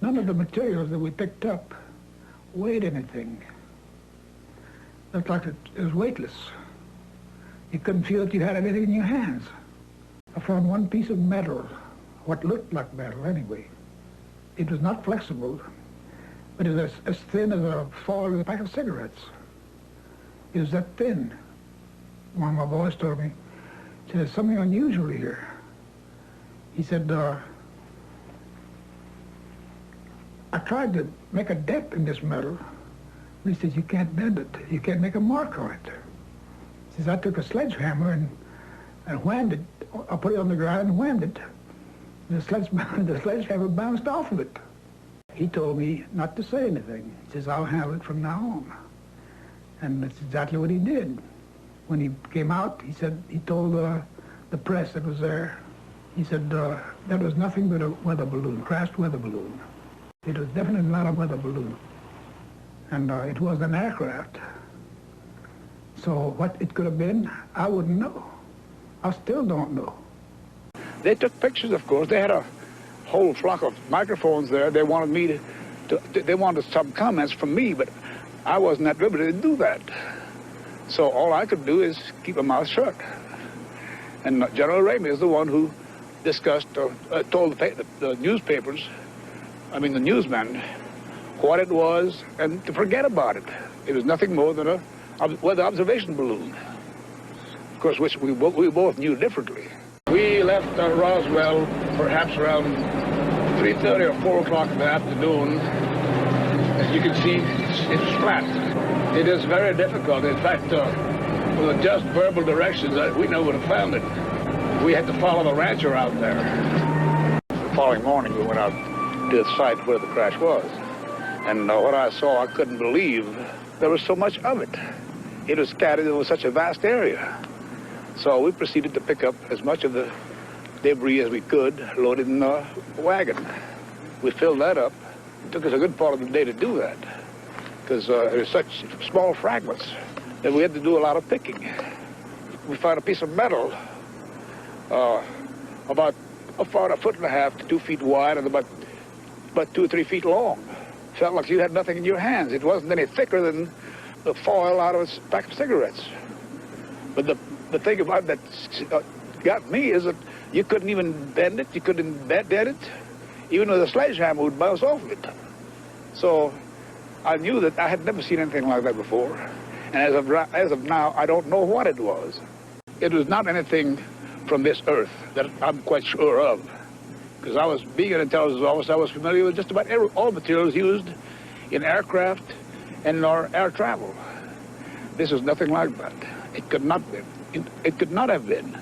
None of the materials that we picked up weighed anything. It looked like it was weightless. You couldn't feel that you had anything in your hands. I found one piece of metal, what looked like metal anyway. It was not flexible, but it was as thin as a foil of a pack of cigarettes. It was that thin. One of my boys told me, he said, there's something unusual here. He said, I tried to make a dent in this metal. He says, you can't bend it. You can't make a mark on it. He says, I took a sledgehammer and whammed it. I put it on the ground and whammed it. The sledgehammer bounced off of it. He told me not to say anything. He says, I'll handle it from now on. And that's exactly what he did. When he came out, he said, he told the press that was there, he said, that was nothing but a weather balloon, crashed weather balloon. It was definitely not a weather balloon. And it was an aircraft. So what it could have been, I wouldn't know. I still don't know. They took pictures, of course. They had a whole flock of microphones there. They wanted me they wanted some comments from me, but I wasn't at liberty to do that. So all I could do is keep my mouth shut. And General Ramey is the one who discussed, told the newspapers, I mean the newsmen, what it was and to forget about it. It was nothing more than a weather observation balloon, of course, which we both knew differently. We left Roswell perhaps around 3:30 or 4 o'clock in the afternoon. As you can see, it's flat. It is very difficult. In fact, with just verbal directions, we never would have found it. We had to follow the rancher out there. The following morning, we went out to the site where the crash was. And what I saw, I couldn't believe there was so much of it. It was scattered over such a vast area. So we proceeded to pick up as much of the debris as we could, loaded in the wagon. We filled that up. It took us a good part of the day to do that, because there were such small fragments that we had to do a lot of picking. We found a piece of metal about a 1.5 to 2 feet wide and about 2 or 3 feet long. Felt like you had nothing in your hands. It wasn't any thicker than the foil out of a pack of cigarettes. But the thing about that got me is that you couldn't even bend it, you couldn't dent it. Even with a sledgehammer would bounce off of it. So I knew that I had never seen anything like that before. And as of now, I don't know what it was. It was not anything from this earth that I'm quite sure of. Because being an intelligence officer, I was familiar with just about all materials used in aircraft and in our air travel. This was nothing like that. It could not have been.